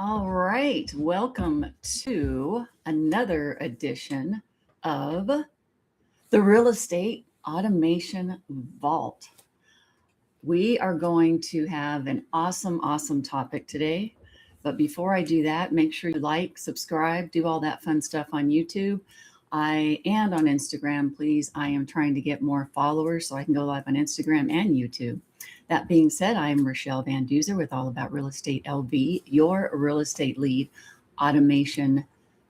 All right, welcome to another edition of the Real Estate Automation Vault. We are going to have an awesome topic today. But before I do that, make sure you like, subscribe, do all that fun stuff on YouTube. And on Instagram, please. I am trying to get more followers so I can go live on Instagram and YouTube. That being said, I am Rachelle Van Duser with All About Real Estate LV, your real estate lead automation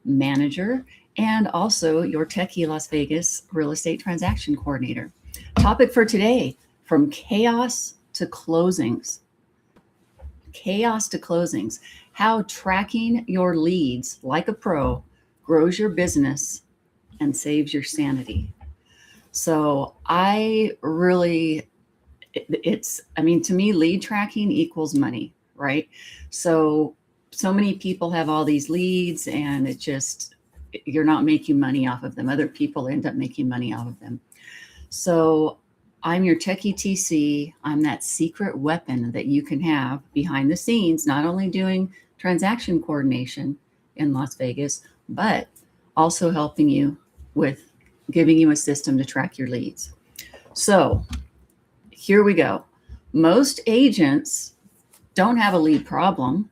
manager, and also your Techie Las Vegas real estate transaction coordinator. Topic for today: from chaos to closings. Chaos to closings. How tracking your leads like a pro grows your business and saves your sanity. So to me, lead tracking equals money, right? So many people have all these leads and you're not making money off of them. Other people end up making money off of them. So I'm your Techie TC. I'm that secret weapon that you can have behind the scenes, not only doing transaction coordination in Las Vegas, but also helping you with giving you a system to track your leads. So here we go. Most agents don't have a lead problem.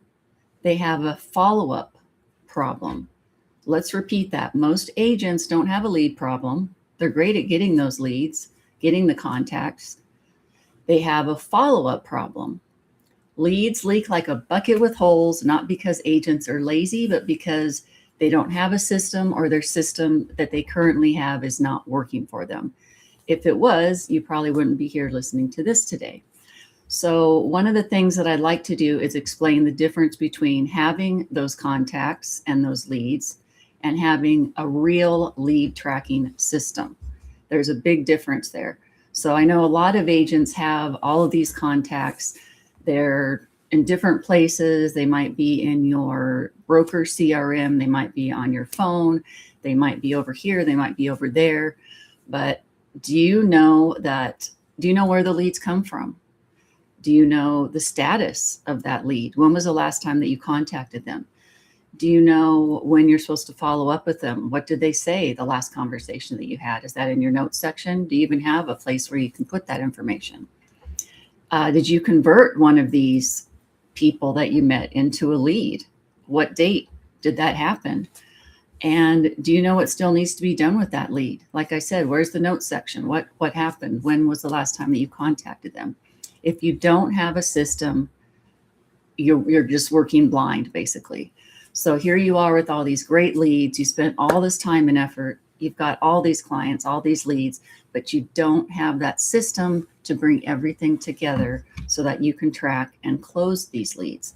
They have a follow-up problem. Let's repeat that. Most agents don't have a lead problem. They're great at getting those leads, getting the contacts. They have a follow-up problem. Leads leak like a bucket with holes, not because agents are lazy, but because they don't have a system, or their system that they currently have is not working for them. If it was, you probably wouldn't be here listening to this today. So one of the things that I'd like to do is explain the difference between having those contacts and those leads and having a real lead tracking system. There's a big difference there. So I know a lot of agents have all of these contacts. They're in different places. They might be in your broker CRM. They might be on your phone. They might be over here. They might be over there. But do you know where the leads come from? Do you know the status of that lead? When was the last time that you contacted them? Do you know when you're supposed to follow up with them? What did they say the last conversation that you had? Is that in your notes section? Do you even have a place where you can put that information? Did you convert one of these people that you met into a lead? What date did that happen? And do you know what still needs to be done with that lead? Like I said, where's the notes section? What happened? When was the last time that you contacted them? If you don't have a system, you're just working blind, basically. So here you are with all these great leads. You spent all this time and effort. You've got all these clients, all these leads, but you don't have that system to bring everything together so that you can track and close these leads.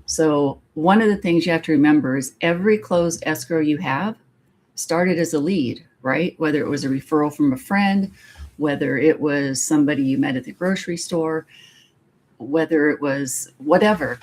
So one of the things you have to remember is every closed escrow you have started as a lead, right? Whether it was a referral from a friend, whether it was somebody you met at the grocery store, whether it was whatever,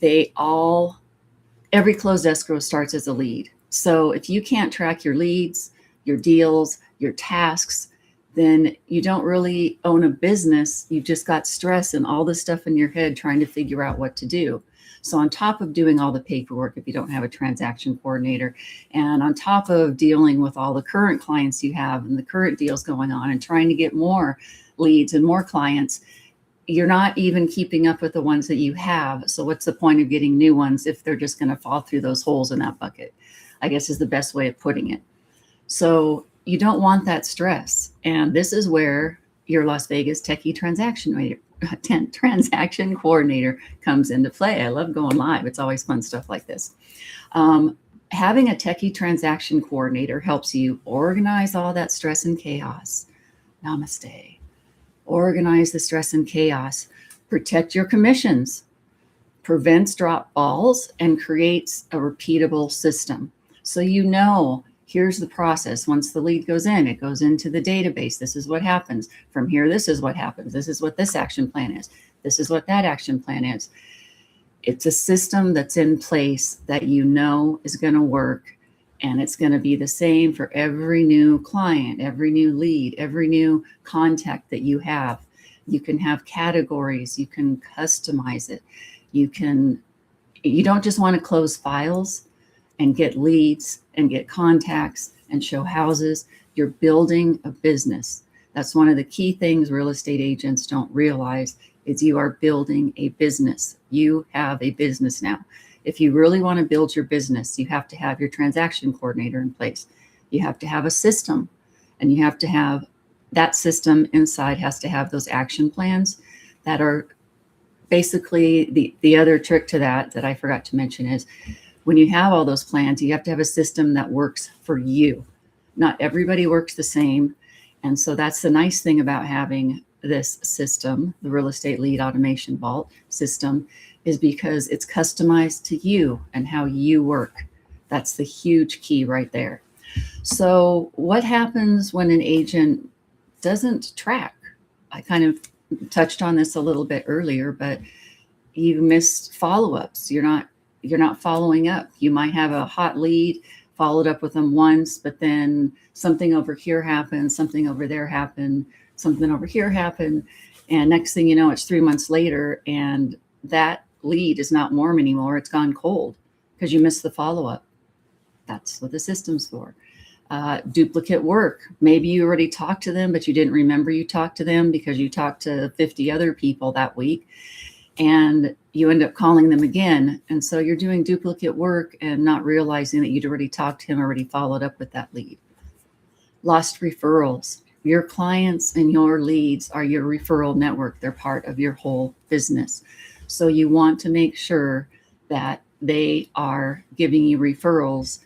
every closed escrow starts as a lead. So if you can't track your leads, your deals, your tasks, then you don't really own a business. You've just got stress and all this stuff in your head trying to figure out what to do. So on top of doing all the paperwork, if you don't have a transaction coordinator, and on top of dealing with all the current clients you have and the current deals going on and trying to get more leads and more clients, you're not even keeping up with the ones that you have. So what's the point of getting new ones if they're just going to fall through those holes in that bucket, I guess is the best way of putting it. So you don't want that stress. And this is where your Las Vegas Techie transaction coordinator comes into play. I love going live. It's always fun stuff like this. Having a Techie transaction coordinator helps you organize all that stress and chaos. Namaste. Organize the stress and chaos. Protect your commissions. Prevents drop balls and creates a repeatable system. So you know, here's the process. Once the lead goes in, it goes into the database. This is what happens. From here, this is what happens. This is what this action plan is. This is what that action plan is. It's a system that's in place that you know is going to work, and it's going to be the same for every new client, every new lead, every new contact that you have. You can have categories. You can customize it. You can You don't just want to close files and get leads and get contacts and show houses. You're building a business. That's one of the key things real estate agents don't realize is you are building a business. You have a business now. If you really want to build your business, you have to have your transaction coordinator in place. You have to have a system, and you have to have that system inside has to have those action plans that are basically the other trick to that I forgot to mention is when you have all those plans, you have to have a system that works for you. Not everybody works the same. And so that's the nice thing about having this system, the real estate lead automation vault system, is because it's customized to you and how you work. That's the huge key right there. So what happens when an agent doesn't track? I kind of touched on this a little bit earlier, but you missed follow-ups. You're not following up. You might have a hot lead, followed up with them once, but then something over here happened, something over there happened, something over here happened. And next thing you know, it's 3 months later and that lead is not warm anymore. It's gone cold because you missed the follow-up. That's what the system's for. Duplicate work. Maybe you already talked to them, but you didn't remember you talked to them because you talked to 50 other people that week and you end up calling them again. And so you're doing duplicate work and not realizing that you'd already talked to him, already followed up with that lead. Lost referrals. Your clients and your leads are your referral network. They're part of your whole business. So you want to make sure that they are giving you referrals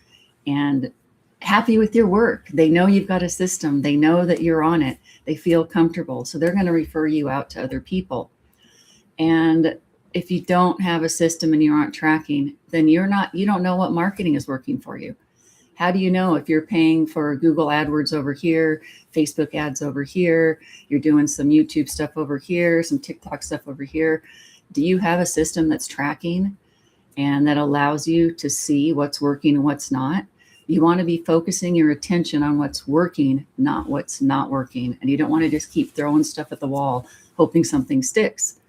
and happy with your work. They know you've got a system. They know that you're on it. They feel comfortable. So they're going to refer you out to other people. And if you don't have a system and you aren't tracking, then you don't know what marketing is working for you. How do you know if you're paying for Google AdWords over here, Facebook ads over here, you're doing some YouTube stuff over here, some TikTok stuff over here? Do you have a system that's tracking and that allows you to see what's working and what's not? You want to be focusing your attention on what's working, not what's not working. And you don't want to just keep throwing stuff at the wall, hoping something sticks.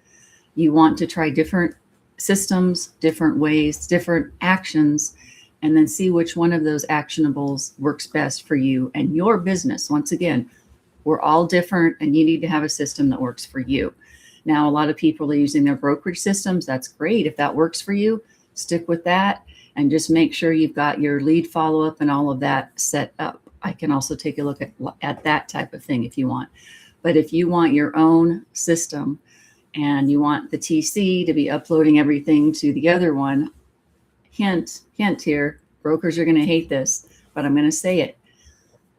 You want to try different systems, different ways, different actions, and then see which one of those actionables works best for you and your business. Once again, we're all different and you need to have a system that works for you. Now, a lot of people are using their brokerage systems. That's great. If that works for you, stick with that and just make sure you've got your lead follow-up and all of that set up. I can also take a look at that type of thing if you want. But if you want your own system and you want the TC to be uploading everything to the other one, hint here, brokers are going to hate this, but I'm going to say it.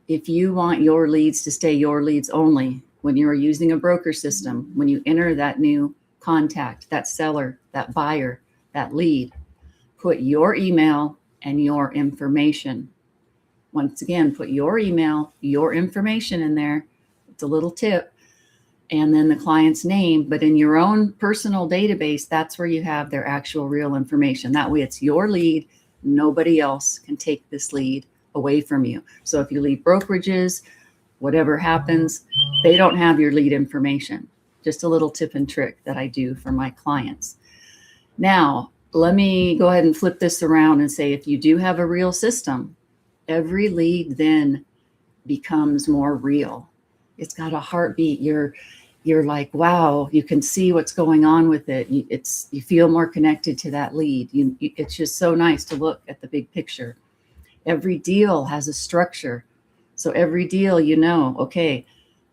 If you want your leads to stay your leads only, when you are using a broker system, when you enter that new contact, that seller, that buyer, that lead, put your email and your information. Once again, put your email, your information in there. It's a little tip. And then the client's name, but in your own personal database, that's where you have their actual real information. That way it's your lead. Nobody else can take this lead away from you. So if you leave brokerages, whatever happens, they don't have your lead information. Just a little tip and trick that I do for my clients. Now, let me go ahead and flip this around and say, if you do have a real system, every lead then becomes more real. It's got a heartbeat. You're like, wow, you can see what's going on with it. You feel more connected to that lead. It's just so nice to look at the big picture. Every deal has a structure. So every deal, okay,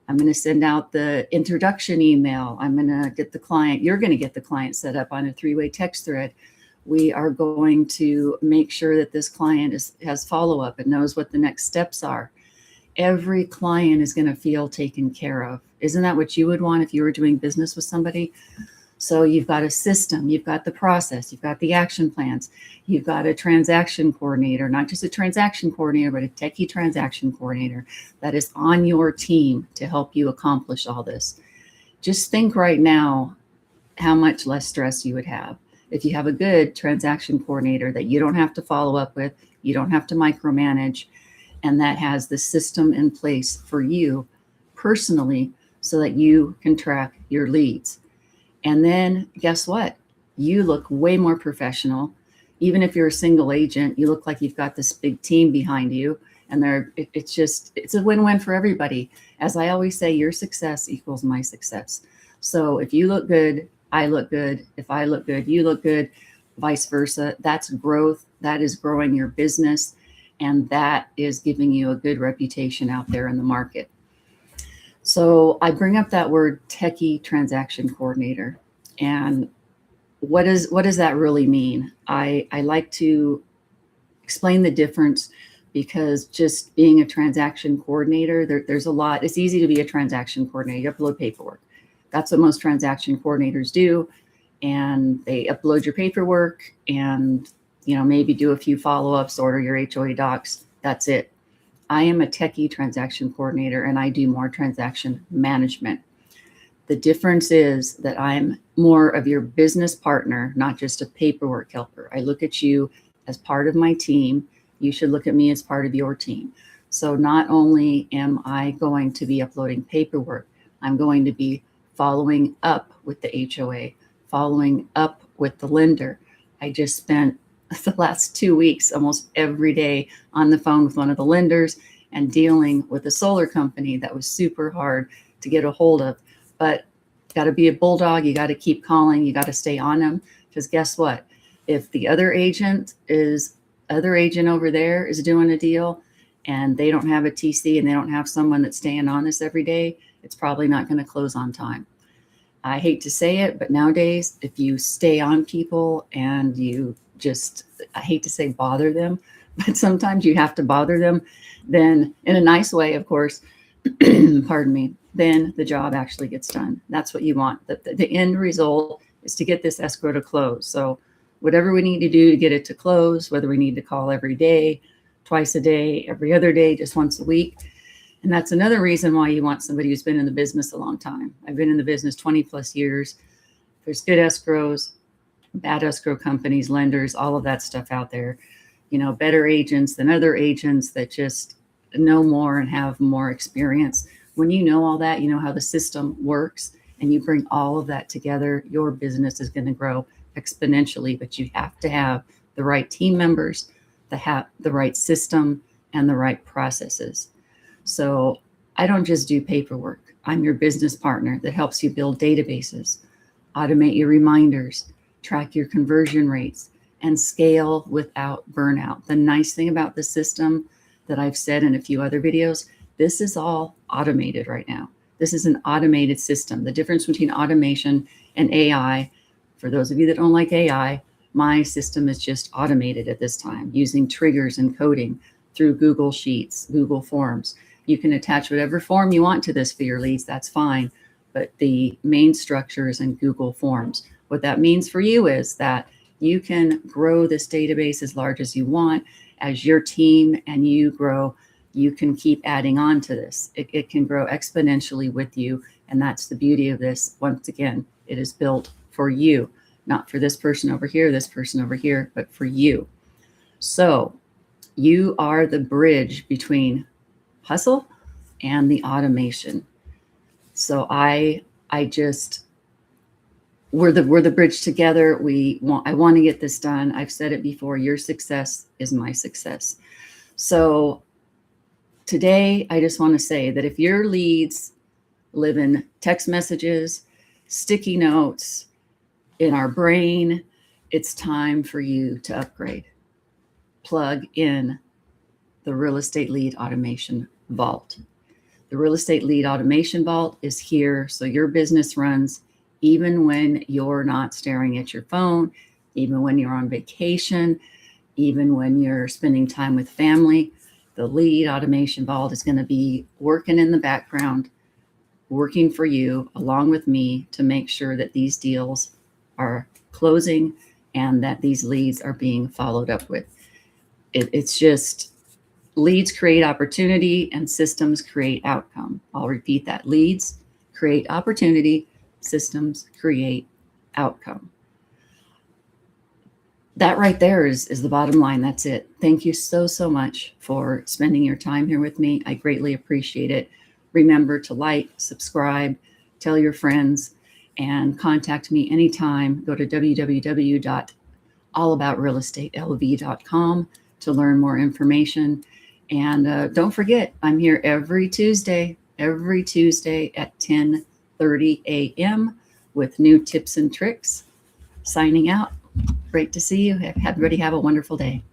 I'm going to send out the introduction email. I'm going to get the client. You're going to get the client set up on a 3-way text thread. We are going to make sure that this client has follow-up and knows what the next steps are. Every client is going to feel taken care of. Isn't that what you would want if you were doing business with somebody? So you've got a system, you've got the process, you've got the action plans, you've got a transaction coordinator, not just a transaction coordinator, but a techie transaction coordinator that is on your team to help you accomplish all this. Just think right now how much less stress you would have if you have a good transaction coordinator that you don't have to follow up with, you don't have to micromanage, and that has the system in place for you personally so that you can track your leads. And then guess what? You look way more professional. Even if you're a single agent, you look like you've got this big team behind you. And it's a win-win for everybody. As I always say, your success equals my success. So if you look good, I look good. If I look good, you look good, vice versa. That's growth. That is growing your business. And that is giving you a good reputation out there in the market. So I bring up that word techie transaction coordinator. And what does that really mean? I like to explain the difference, because just being a transaction coordinator, there's a lot. It's easy to be a transaction coordinator. You upload paperwork. That's what most transaction coordinators do. And they upload your paperwork and, maybe do a few follow-ups, order your HOA docs. That's it. I am a techie transaction coordinator, and I do more transaction management. The difference is that I'm more of your business partner, not just a paperwork helper. I look at you as part of my team. You should look at me as part of your team. So not only am I going to be uploading paperwork, I'm going to be following up with the HOA, following up with the lender. I just spent the last 2 weeks almost every day on the phone with one of the lenders and dealing with a solar company that was super hard to get a hold of. But got to be a bulldog. You got to keep calling. You got to stay on them, because guess what? If the other agent over there is doing a deal and they don't have a TC and they don't have someone that's staying on this every day, it's probably not going to close on time. I hate to say it, but nowadays, if you stay on people and you just, I hate to say bother them, but sometimes you have to bother them, then in a nice way, of course, pardon me, then the job actually gets done. That's what you want. The end result is to get this escrow to close. So whatever we need to do to get it to close, whether we need to call every day, twice a day, every other day, just once a week. And that's another reason why you want somebody who's been in the business a long time. I've been in the business 20 plus years. There's good escrows, bad escrow companies, lenders, all of that stuff out there. Better agents than other agents that just know more and have more experience. When you know all that, you know how the system works, and you bring all of that together, your business is going to grow exponentially. But you have to have the right team members, the right system, and the right processes. So I don't just do paperwork. I'm your business partner that helps you build databases, automate your reminders, track your conversion rates, and scale without burnout. The nice thing about the system that I've said in a few other videos, this is all automated right now. This is an automated system. The difference between automation and AI, for those of you that don't like AI, my system is just automated at this time using triggers and coding through Google Sheets, Google Forms. You can attach whatever form you want to this for your leads, that's fine. But the main structure is in Google Forms. What that means for you is that you can grow this database as large as you want. As your team and you grow, you can keep adding on to this. It can grow exponentially with you. And that's the beauty of this. Once again, it is built for you, not for this person over here, but for you. So you are the bridge between hustle and the automation. So we're the bridge together. I want to get this done. I've said it before, your success is my success. So today, I just want to say that if your leads live in text messages, sticky notes, in our brain, it's time for you to upgrade. Plug in the Real Estate Lead Automation Vault. The Real Estate Lead Automation Vault is here so your business runs even when you're not staring at your phone, even when you're on vacation, even when you're spending time with family. The Lead Automation Vault is going to be working in the background, working for you along with me to make sure that these deals are closing and that these leads are being followed up with. It's just leads create opportunity and systems create outcome. I'll repeat that. Leads create opportunity, systems create outcome. That right there is the bottom line. That's it. Thank you so much for spending your time here with me. I greatly appreciate it. Remember to like, subscribe, tell your friends, and contact me anytime. Go to www.allaboutrealestatelv.com to learn more information. And don't forget, I'm here every Tuesday at 10:30 a.m. with new tips and tricks. Signing out. Great to see you. Everybody have a wonderful day.